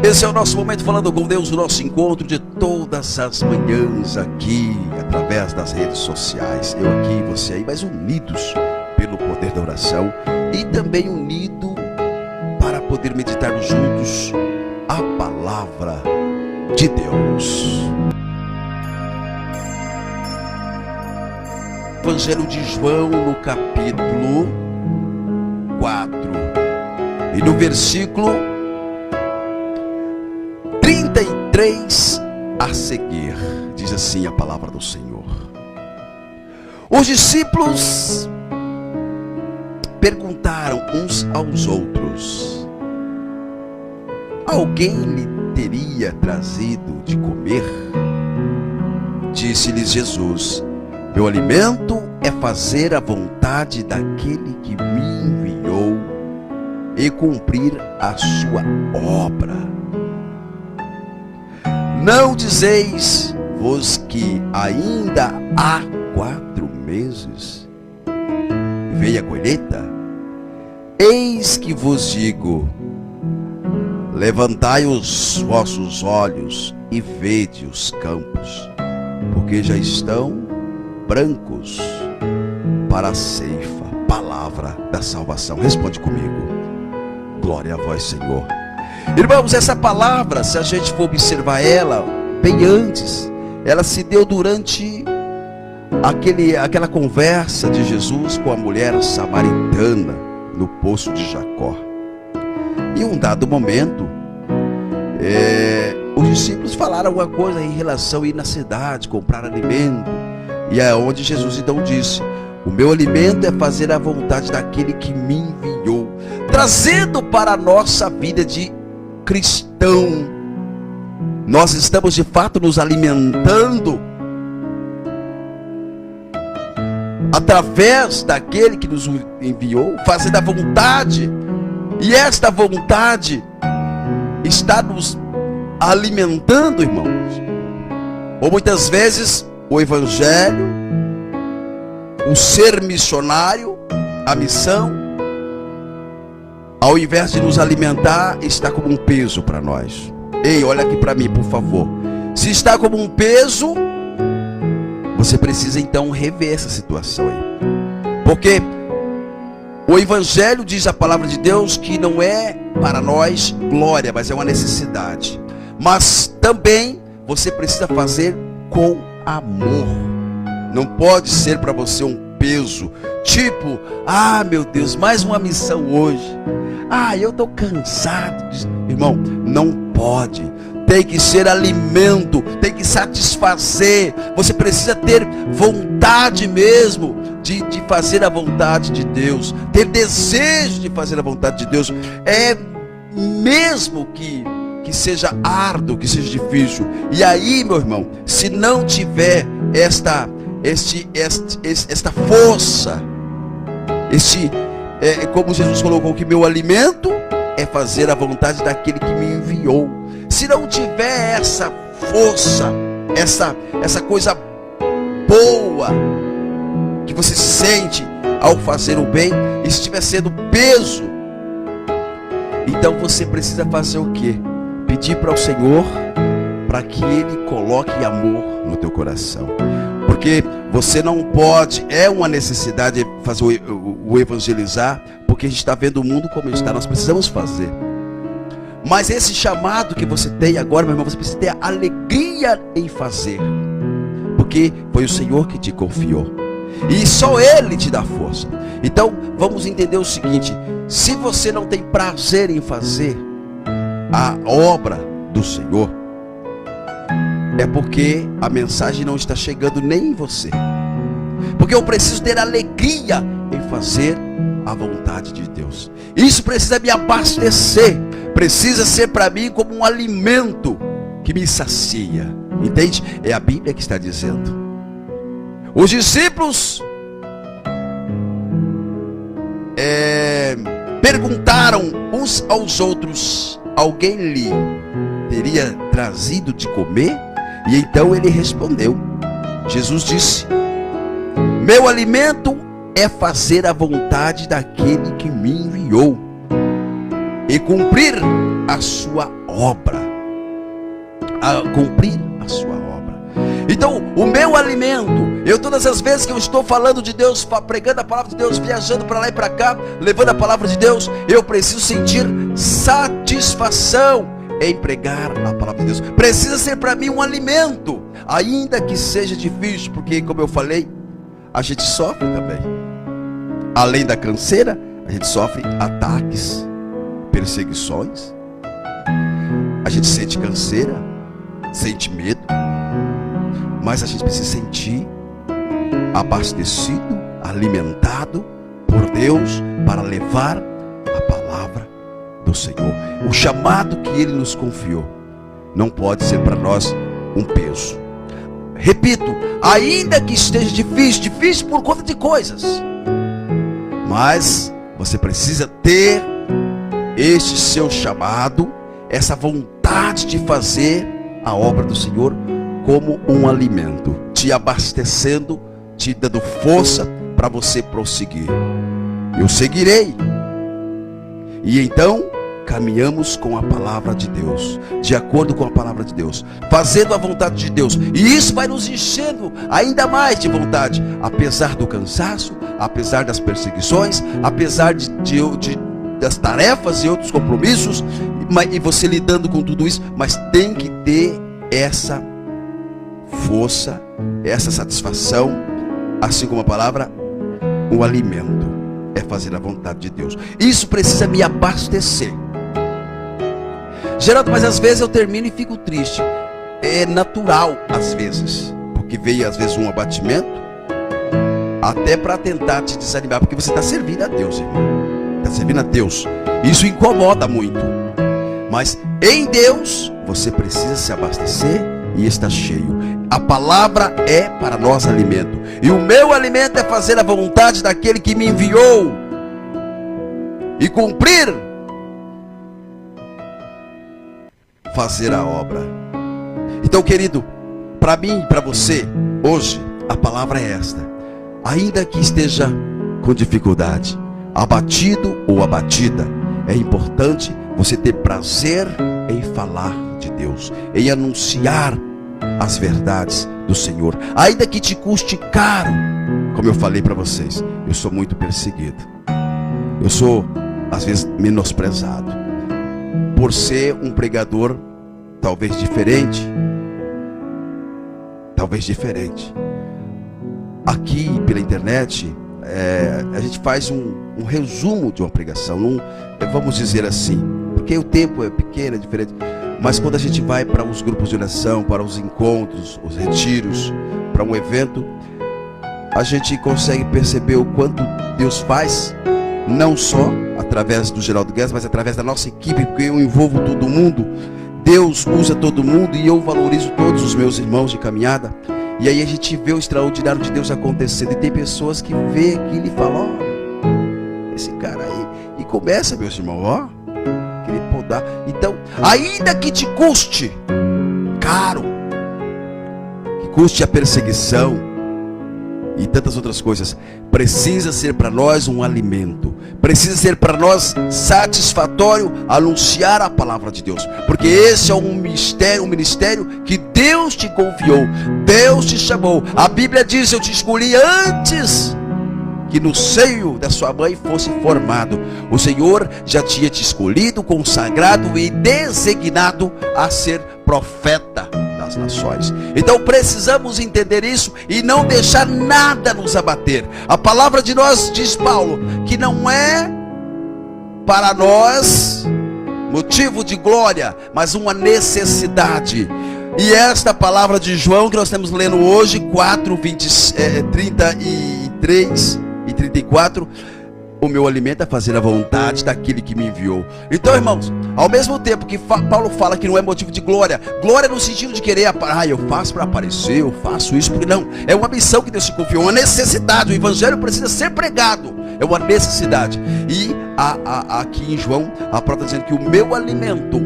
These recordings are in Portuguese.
Esse é o nosso momento falando com Deus, o nosso encontro de todas as manhãs aqui, através das redes sociais. Eu aqui, você aí, mas unidos pelo poder da oração e também unido para poder meditarmos juntos a palavra de Deus. Evangelho de João, no capítulo 4 e no versículo 33 a seguir, diz assim a palavra do Senhor. Os discípulos perguntaram uns aos outros: alguém lhe teria trazido de comer? Disse-lhes Jesus: meu alimento é fazer a vontade daquele que me enviou e cumprir a sua obra. Não dizeis vos que ainda há 4 meses vem a colheita? Eis que vos digo: levantai os vossos olhos e vede os campos, porque já estão brancos para a ceifa. Palavra da salvação. Responde comigo. Glória a vós, Senhor. Irmãos, essa palavra, se a gente for observar ela bem antes, ela se deu durante aquela conversa de Jesus com a mulher samaritana no poço de Jacó. Em um dado momento, os discípulos falaram alguma coisa em relação a ir na cidade, comprar alimento. E é onde Jesus então disse: o meu alimento é fazer a vontade daquele que me enviou, trazendo para a nossa vida de cristão. Nós estamos de fato nos alimentando através daquele que nos enviou, fazendo a vontade, e esta vontade está nos alimentando, irmãos. Ou muitas vezes o evangelho, o ser missionário, a missão, ao invés de nos alimentar, está como um peso para nós. Ei, olha aqui para mim, por favor. Se está como um peso, você precisa então rever essa situação aí. Porque o evangelho, diz a palavra de Deus, que não é para nós glória, mas é uma necessidade. Mas também você precisa fazer com amor. Não pode ser para você um peso, tipo: ah, meu Deus, mais uma missão hoje. Ah, eu estou cansado. Irmão, não pode. Tem que ser alimento, tem que satisfazer. Você precisa ter vontade mesmo de fazer a vontade de Deus, ter desejo de fazer a vontade de Deus. É mesmo que seja árduo, que seja difícil. E aí, meu irmão, se não tiver esta força, como Jesus colocou, que meu alimento é fazer a vontade daquele que me enviou. Se não tiver essa força, essa coisa boa que você sente ao fazer o bem, e se estiver sendo peso, então você precisa fazer o quê? Pedir para o Senhor para que Ele coloque amor no teu coração. Porque você não pode, é uma necessidade fazer o evangelizar, porque a gente está vendo o mundo como está, nós precisamos fazer. Mas esse chamado que você tem agora, meu irmão, você precisa ter alegria em fazer, porque foi o Senhor que te confiou, e só Ele te dá força. Então vamos entender o seguinte: se você não tem prazer em fazer a obra do Senhor, é porque a mensagem não está chegando nem em você. Porque eu preciso ter alegria em fazer a vontade de Deus. Isso precisa me abastecer, precisa ser para mim como um alimento que me sacia. Entende? É a Bíblia que está dizendo. Os discípulos perguntaram uns aos outros: alguém lhe teria trazido de comer? E então ele respondeu. Jesus disse: meu alimento é fazer a vontade daquele que me enviou e cumprir a sua obra. Cumprir a sua obra. Então, o meu alimento, todas as vezes que eu estou falando de Deus, pregando a palavra de Deus, viajando para lá e para cá, levando a palavra de Deus, eu preciso sentir satisfação em pregar a palavra de Deus. Precisa ser para mim um alimento, ainda que seja difícil, porque, como eu falei, a gente sofre também. Além da canseira, a gente sofre ataques, perseguições. A gente sente canseira, sente medo, mas a gente precisa sentir abastecido, alimentado por Deus para levar a palavra do Senhor. O chamado que Ele nos confiou não pode ser para nós um peso. Repito, ainda que esteja difícil por conta de coisas, mas você precisa ter este seu chamado, essa vontade de fazer a obra do Senhor como um alimento, te abastecendo, te dando força para você prosseguir. Eu seguirei. E então caminhamos com a palavra de Deus, de acordo com a palavra de Deus, fazendo a vontade de Deus. E isso vai nos enchendo ainda mais de vontade, apesar do cansaço, apesar das perseguições, apesar das tarefas e outros compromissos, e você lidando com tudo isso. Mas tem que ter essa força, essa satisfação, assim como a palavra, o alimento é fazer a vontade de Deus. Isso precisa me abastecer. Geraldo, mas às vezes eu termino e fico triste. É natural às vezes, porque veio às vezes um abatimento, até para tentar te desanimar, porque você está servindo a Deus, irmão. Está servindo a Deus. Isso incomoda muito. Mas em Deus você precisa se abastecer e estar cheio. A palavra é para nós alimento, e o meu alimento é fazer a vontade daquele que me enviou e cumprir, fazer a obra. Então, querido, para mim e para você, hoje, a palavra é esta. Ainda que esteja com dificuldade, abatido ou abatida, é importante você ter prazer em falar de Deus, em anunciar as verdades do Senhor, ainda que te custe caro. Como eu falei para vocês, eu sou muito perseguido, eu sou às vezes menosprezado por ser um pregador talvez diferente. Aqui pela internet a gente faz um resumo de uma pregação, vamos dizer assim, porque o tempo é pequeno, é diferente. Mas quando a gente vai para os grupos de oração, para os encontros, os retiros, para um evento, a gente consegue perceber o quanto Deus faz, não só através do Geraldo Guedes, mas através da nossa equipe, porque eu envolvo todo mundo. Deus usa todo mundo e eu valorizo todos os meus irmãos de caminhada. E aí a gente vê o extraordinário de Deus acontecendo. E tem pessoas que vê aquilo e falam: ó, esse cara aí. E começa, meus irmãos, ó, querer podar. Então, ainda que te custe caro, que custe a perseguição e tantas outras coisas, precisa ser para nós um alimento, precisa ser para nós satisfatório anunciar a palavra de Deus, porque esse é um ministério que Deus te confiou, Deus te chamou. A Bíblia diz: eu te escolhi antes que no seio da sua mãe fosse formado. O Senhor já tinha te escolhido, consagrado e designado a ser profeta das nações. Então precisamos entender isso e não deixar nada nos abater. A palavra de nós, diz Paulo, que não é para nós motivo de glória, mas uma necessidade. E esta palavra de João que nós estamos lendo hoje, 33 e 34, o meu alimento é fazer a vontade daquele que me enviou. Então, irmãos, ao mesmo tempo que Paulo fala que não é motivo de glória, glória no sentido de querer, eu faço para aparecer, eu faço isso, porque não, é uma missão que Deus te confiou, uma necessidade. O evangelho precisa ser pregado, é uma necessidade. E aqui em João, a palavra está dizendo que o meu alimento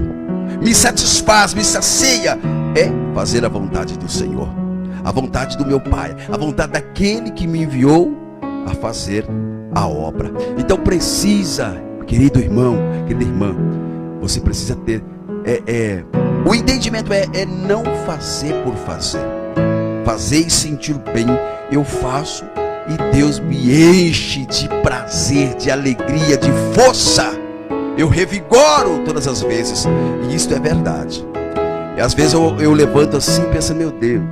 me satisfaz, me sacia, é fazer a vontade do Senhor, a vontade do meu Pai, a vontade daquele que me enviou a fazer a obra. Então precisa, Querido irmão, querida irmã, você precisa ter o entendimento é não fazer por fazer. Fazer e sentir bem, eu faço e Deus me enche de prazer, de alegria, de força. Eu revigoro todas as vezes, e isso é verdade. E às vezes eu levanto assim e penso, meu Deus,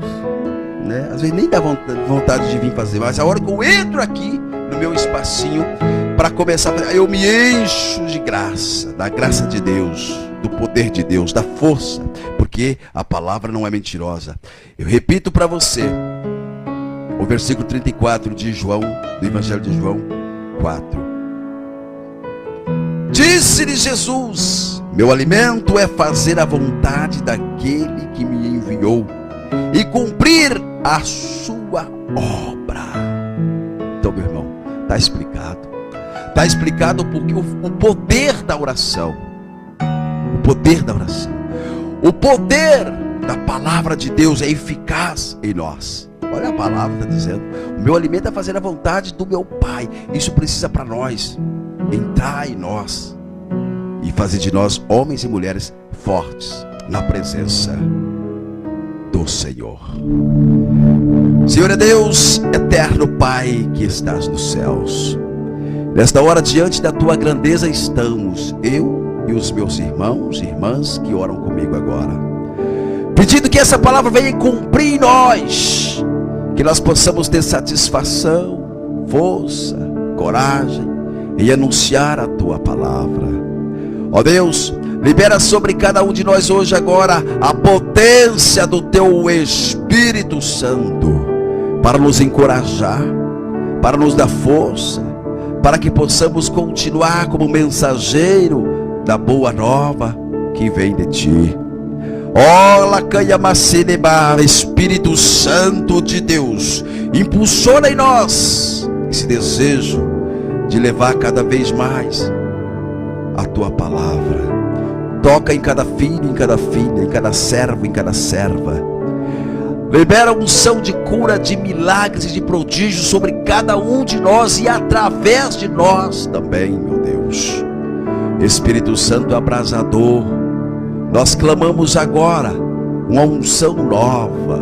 né? Às vezes nem dá vontade de vir fazer, mas a hora que eu entro aqui no meu espacinho para começar a fazer, eu me encho de graça, da graça de Deus, do poder de Deus, da força, porque a palavra não é mentirosa. Eu repito para você o versículo 34 de João, do Evangelho de João 4. Disse-lhe Jesus: meu alimento é fazer a vontade daquele que me enviou e cumprir a sua obra. Então, meu irmão, está explicado. Está explicado porque o poder da oração, o poder da oração, o poder da palavra de Deus é eficaz em nós. Olha, a palavra está dizendo: o meu alimento é fazer a vontade do meu Pai. Isso precisa para nós entrar em nós e fazer de nós homens e mulheres fortes na presença do Senhor. Senhor é Deus, eterno Pai que estás nos céus, nesta hora diante da tua grandeza estamos, eu e os meus irmãos e irmãs que oram comigo agora, pedindo que essa palavra venha cumprir em nós, que nós possamos ter satisfação, força, coragem em anunciar a tua palavra. Ó Deus, libera sobre cada um de nós hoje agora a potência do teu Espírito Santo para nos encorajar, para nos dar força, para que possamos continuar como mensageiro da boa nova que vem de ti. Ó, Espírito Santo de Deus, impulsiona em nós esse desejo de levar cada vez mais a tua palavra. Toca em cada filho, em cada filha, em cada servo, em cada serva. Libera unção de cura, de milagres e de prodígios sobre cada um de nós e através de nós também, meu Deus. Espírito Santo abrasador, nós clamamos agora uma unção nova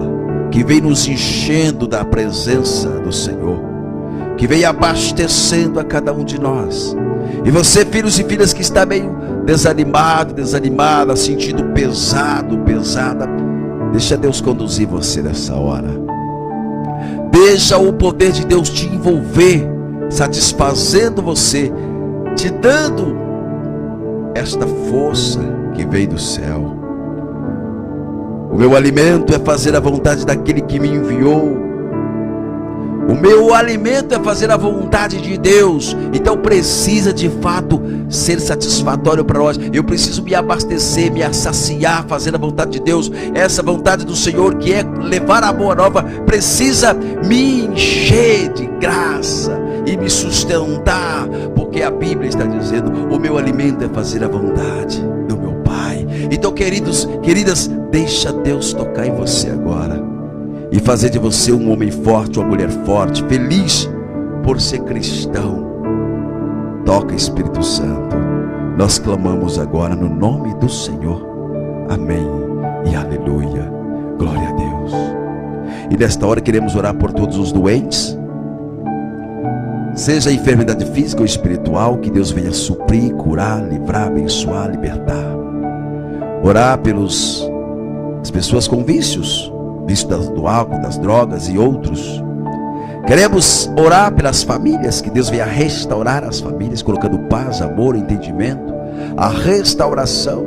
que vem nos enchendo da presença do Senhor, que vem abastecendo a cada um de nós. E você, filhos e filhas que está meio desanimado, desanimada, sentindo pesado, pesada, deixa Deus conduzir você nessa hora. Deixa o poder de Deus te envolver, satisfazendo você, te dando esta força que vem do céu. O meu alimento é fazer a vontade daquele que me enviou. O meu alimento é fazer a vontade de Deus. Então precisa de fato ser satisfatório para nós. Eu preciso me abastecer, me saciar, fazer a vontade de Deus. Essa vontade do Senhor, que é levar a boa nova, precisa me encher de graça e me sustentar, porque a Bíblia está dizendo: o meu alimento é fazer a vontade do meu Pai. Então, queridos, queridas, deixa Deus tocar em você agora e fazer de você um homem forte, uma mulher forte, feliz por ser cristão. Toca, Espírito Santo. Nós clamamos agora no nome do Senhor. Amém e aleluia. Glória a Deus. E nesta hora queremos orar por todos os doentes, seja a enfermidade física ou espiritual, que Deus venha suprir, curar, livrar, abençoar, libertar. Orar pelas pessoas com vícios, vício do álcool, das drogas e outros. Queremos orar pelas famílias, que Deus venha restaurar as famílias, colocando paz, amor, entendimento, a restauração,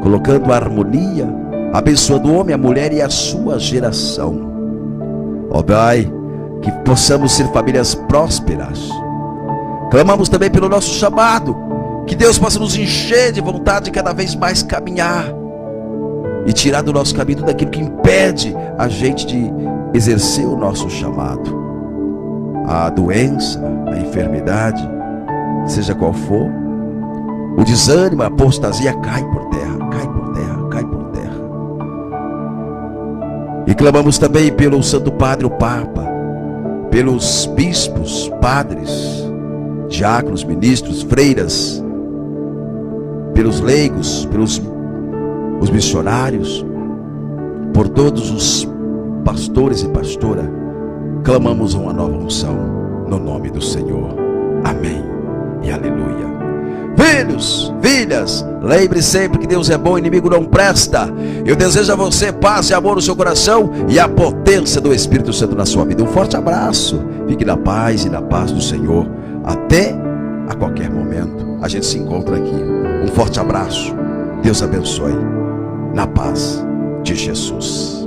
colocando a harmonia, abençoando o homem, a mulher e a sua geração. Ó Pai, que possamos ser famílias prósperas. Clamamos também pelo nosso chamado, que Deus possa nos encher de vontade de cada vez mais caminhar e tirar do nosso caminho tudo aquilo que impede a gente de exercer o nosso chamado. A doença, a enfermidade, seja qual for, o desânimo, a apostasia, cai por terra, cai por terra, cai por terra. E clamamos também pelo Santo Padre, o Papa, pelos bispos, padres, diáconos, ministros, freiras, pelos leigos, pelos os missionários, por todos os pastores e pastora, clamamos uma nova unção no nome do Senhor. Amém e aleluia. Filhos, filhas, lembre sempre que Deus é bom, inimigo não presta. Eu desejo a você paz e amor no seu coração e a potência do Espírito Santo na sua vida. Um forte abraço, fique na paz e na paz do Senhor. Até a qualquer momento a gente se encontra aqui. Um forte abraço, Deus abençoe, na paz de Jesus.